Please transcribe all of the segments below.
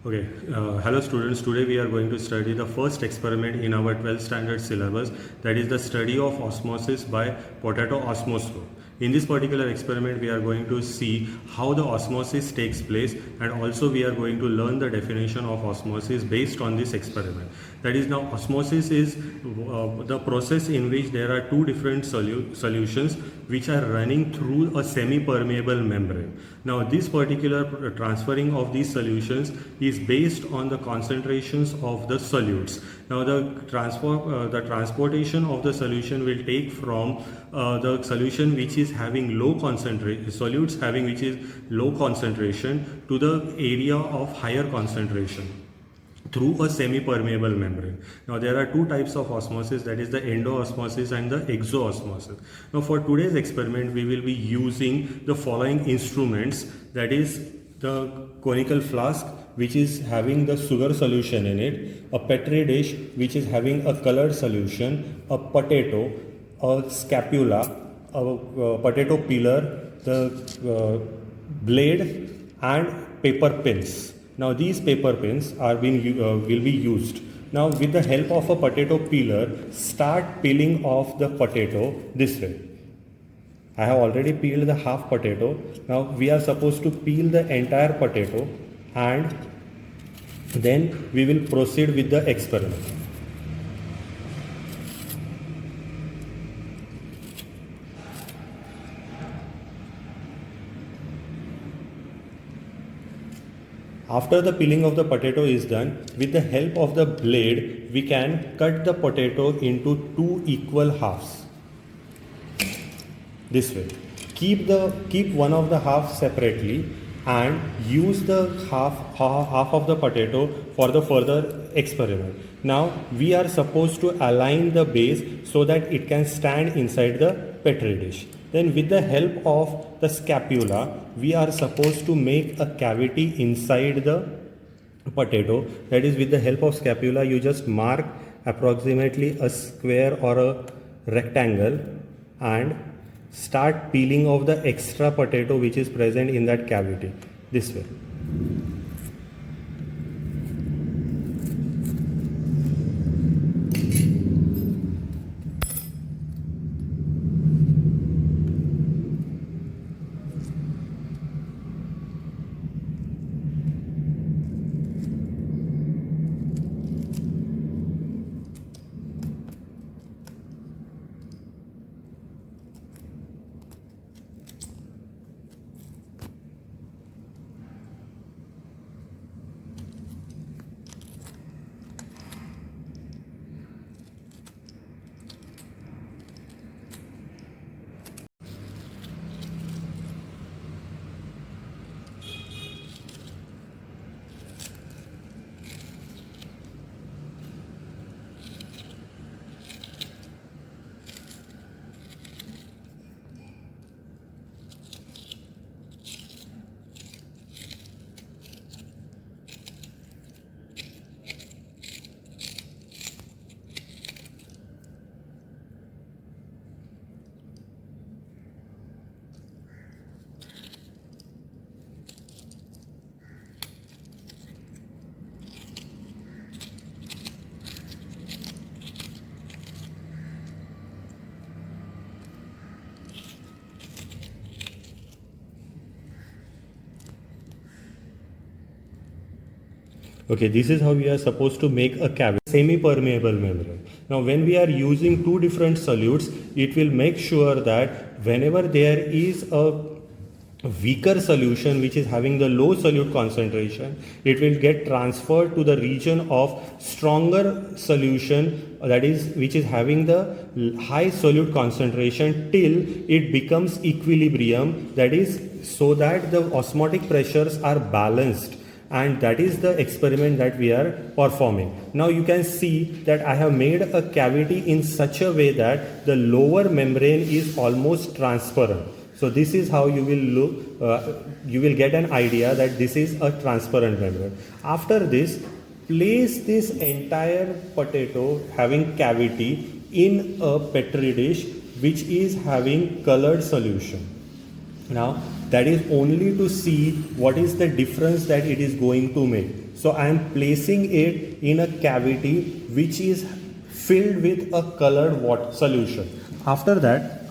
Okay, hello students. Today we are going to study the first experiment in our 12th standard syllabus, that is the study of osmosis by potato osmoscope. In this particular experiment we are going to see how the osmosis takes place, and also we are going to learn the definition of osmosis based on this experiment. That is, now osmosis is the process in which there are two different solutions which are running through a semi-permeable membrane. Now this particular transferring of these solutions is based on the concentrations of the solutes. Now the transportation of the solution will take from the solution which is having low concentration, solutes having which is low concentration, to the area of higher concentration through a semi-permeable membrane. Now there are two types of osmosis, that is the endo-osmosis and the exo-osmosis. Now for today's experiment we will be using the following instruments, that is the conical flask which is having the sugar solution in it, a petri dish which is having a colored solution, a potato, a scapula, a potato peeler, the blade and paper pins. Now these paper pins will be used. Now with the help of a potato peeler, start peeling off the potato this way. I have already peeled the half potato. Now we are supposed to peel the entire potato, and then we will proceed with the experiment. After the peeling of the potato is done, with the help of the blade, we can cut the potato into two equal halves. This way. Keep one of the half separately and use the half of the potato for the further experiment. Now we are supposed to align the base so that it can stand inside the petri dish. Then with the help of the scapula, we are supposed to make a cavity inside the potato. That is, with the help of scapula, you just mark approximately a square or a rectangle and start peeling off the extra potato which is present in that cavity this way. Okay, this is how we are supposed to make a cavity, semi-permeable membrane. Now when we are using two different solutes, it will make sure that whenever there is a weaker solution which is having the low solute concentration, it will get transferred to the region of stronger solution, that is, which is having the high solute concentration till it becomes equilibrium, that is, so that the osmotic pressures are balanced. And that is the experiment that we are performing. Now you can see that I have made a cavity in such a way that the lower membrane is almost transparent. So this is how you will look, you will get an idea that this is a transparent membrane. After this, place this entire potato having cavity in a petri dish which is having colored solution. Now that is only to see what is the difference that it is going to make. So I am placing it in a cavity which is filled with a colored water solution. After that,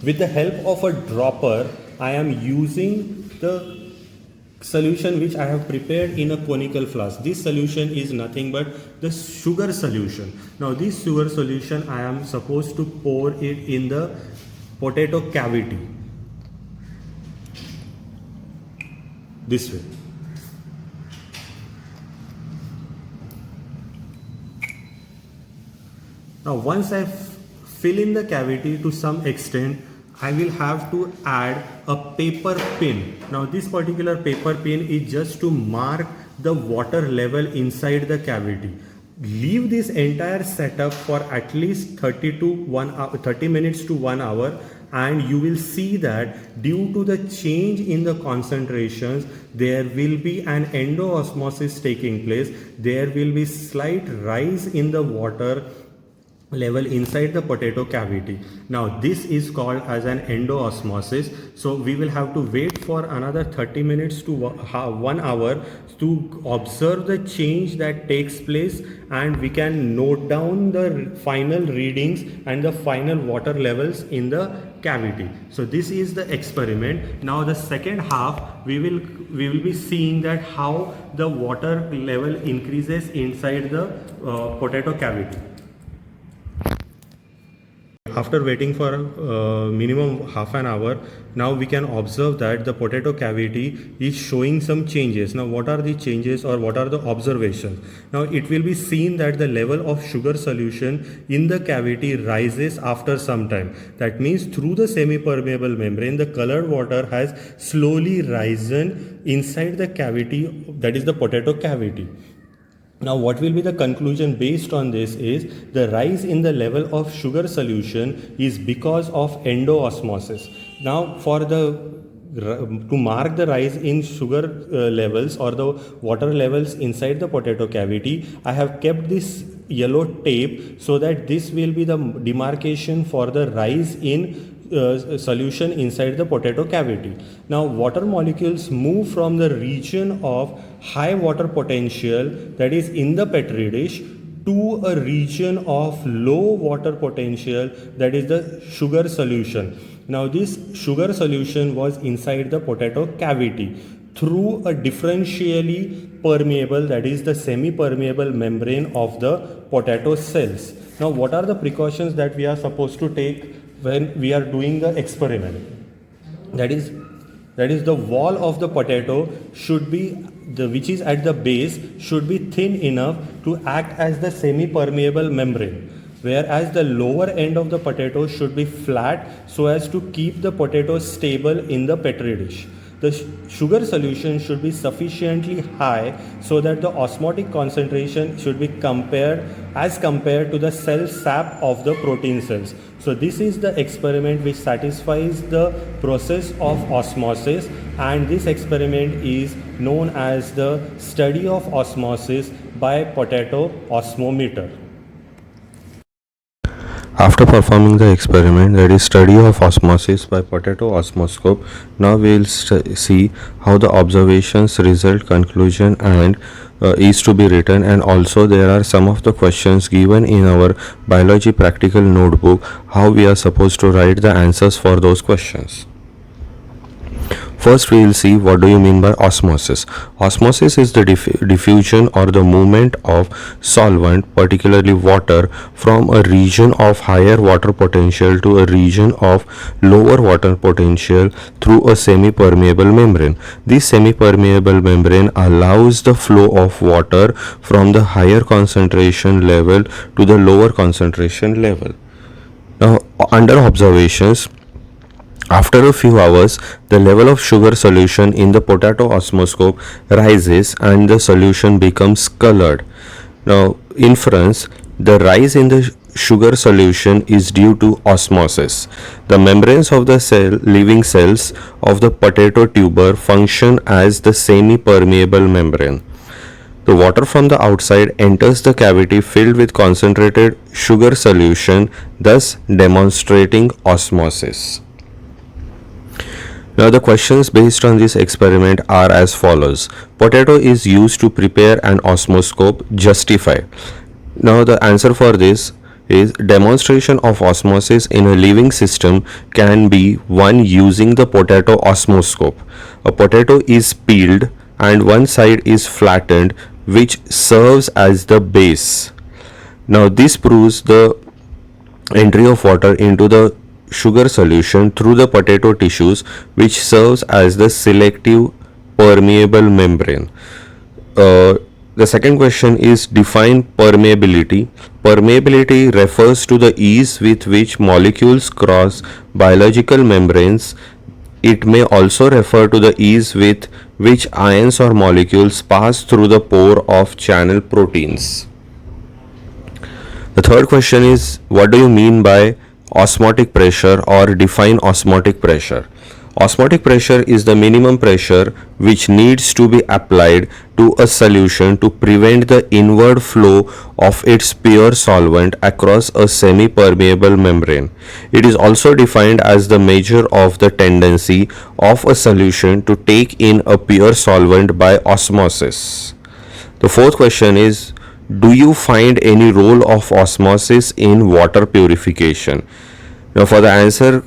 with the help of a dropper, I am using the solution which I have prepared in a conical flask. This solution is nothing but the sugar solution. Now this sugar solution I am supposed to pour it in the potato cavity. This way. Now once I fill in the cavity to some extent, I will have to add a paper pin. Now this particular paper pin is just to mark the water level inside the cavity. Leave this entire setup for at least 30 minutes to 1 hour, and you will see that due to the change in the concentrations, there will be an endoosmosis taking place. There will be slight rise in the water level inside the potato cavity. Now this is called as an endoosmosis. So we will have to wait for another 30 minutes to 1 hour to observe the change that takes place, and we can note down the final readings and the final water levels in the cavity. So this is the experiment. Now the second half we will be seeing that how the water level increases inside the potato cavity. After waiting for minimum half an hour, now we can observe that the potato cavity is showing some changes. Now what are the changes or what are the observations? Now it will be seen that the level of sugar solution in the cavity rises after some time. That means through the semi-permeable membrane, the colored water has slowly risen inside the cavity, that is the potato cavity. Now what will be the conclusion based on this is the rise in the level of sugar solution is because of endoosmosis. Now for to mark the rise in sugar levels or the water levels inside the potato cavity, I have kept this yellow tape so that this will be the demarcation for the rise in solution inside the potato cavity. Now water molecules move from the region of high water potential, that is in the petri dish, to a region of low water potential, that is the sugar solution. Now this sugar solution was inside the potato cavity through a differentially permeable, that is the semi-permeable membrane of the potato cells. Now what are the precautions that we are supposed to take when we are doing the experiment? That is the wall of the potato should be which is at the base should be thin enough to act as the semi-permeable membrane, whereas the lower end of the potato should be flat so as to keep the potato stable in the petri dish. The sugar solution should be sufficiently high so that the osmotic concentration should be compared to the cell sap of the protein cells. So this is the experiment which satisfies the process of osmosis, and this experiment is known as the study of osmosis by potato osmometer. After performing the experiment, that is study of osmosis by potato osmoscope, now we will see how the observations, result, conclusion and is to be written, and also there are some of the questions given in our biology practical notebook, how we are supposed to write the answers for those questions. First, we will see what do you mean by osmosis. Osmosis is the diffusion or the movement of solvent, particularly water, from a region of higher water potential to a region of lower water potential through a semi-permeable membrane. This semi-permeable membrane allows the flow of water from the higher concentration level to the lower concentration level. Now, under observations, after a few hours, the level of sugar solution in the potato osmoscope rises and the solution becomes colored. Now, inference, the rise in the sugar solution is due to osmosis. The membranes of the living cells of the potato tuber function as the semi-permeable membrane. The water from the outside enters the cavity filled with concentrated sugar solution, thus demonstrating osmosis. Now the questions based on this experiment are as follows. Potato is used to prepare an osmoscope. Justify. Now the answer for this is demonstration of osmosis in a living system can be one using the potato osmoscope. A potato is peeled and one side is flattened, which serves as the base. Now this proves the entry of water into the sugar solution through the potato tissues, which serves as the selective permeable membrane. The second question is define permeability. Permeability refers to the ease with which molecules cross biological membranes. It may also refer to the ease with which ions or molecules pass through the pore of channel proteins. The third question is what do you mean by osmotic pressure or define osmotic pressure? Osmotic pressure is the minimum pressure which needs to be applied to a solution to prevent the inward flow of its pure solvent across a semi-permeable membrane. It is also defined as the measure of the tendency of a solution to take in a pure solvent by osmosis. The fourth question is do you find any role of osmosis in water purification? Now for the answer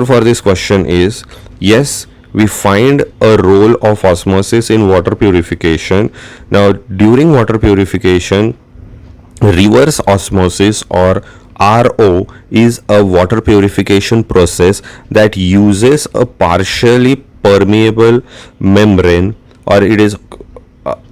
for this question is yes, we find a role of osmosis in water purification. Now during water purification, reverse osmosis or RO is a water purification process that uses a partially permeable membrane, or it is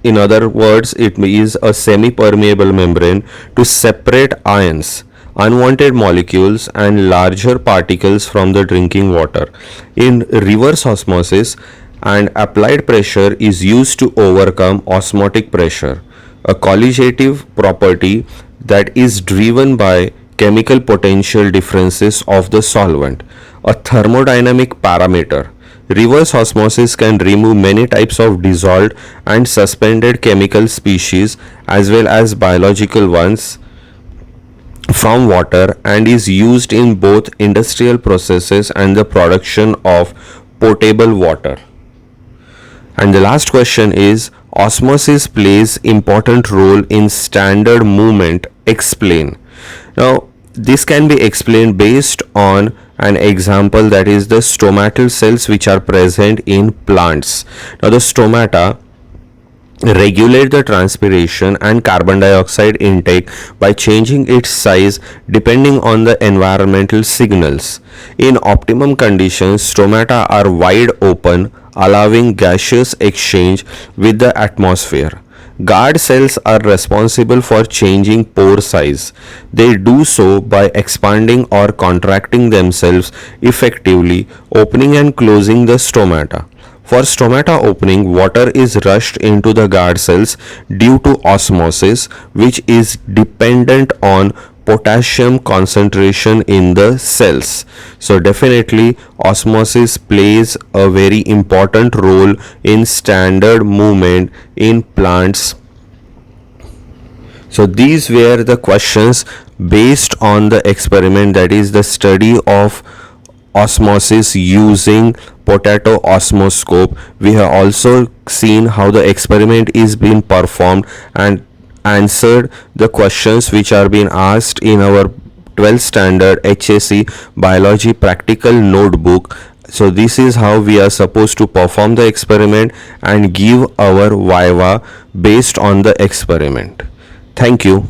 in other words it is a semi-permeable membrane to separate ions, unwanted molecules and larger particles from the drinking water. In reverse osmosis, and applied pressure is used to overcome osmotic pressure, a colligative property that is driven by chemical potential differences of the solvent, a thermodynamic parameter. Reverse osmosis can remove many types of dissolved and suspended chemical species as well as biological ones from water and is used in both industrial processes and the production of potable water. And the last question is osmosis plays important role in standard movement. Explain. Now this can be explained based on an example, that is the stomatal cells which are present in plants. Now the stomata regulate the transpiration and carbon dioxide intake by changing its size depending on the environmental signals. In optimum conditions, stomata are wide open, allowing gaseous exchange with the atmosphere. Guard cells are responsible for changing pore size. They do so by expanding or contracting themselves effectively, opening and closing the stomata. For stomata opening, water is rushed into the guard cells due to osmosis, which is dependent on potassium concentration in the cells. So definitely osmosis plays a very important role in standard movement in plants. So these were the questions based on the experiment, that is the study of osmosis using potato osmoscope. We have also seen how the experiment is being performed and answered the questions which are being asked in our 12th standard HSC biology practical notebook. So this is how we are supposed to perform the experiment and give our viva based on the experiment. Thank you.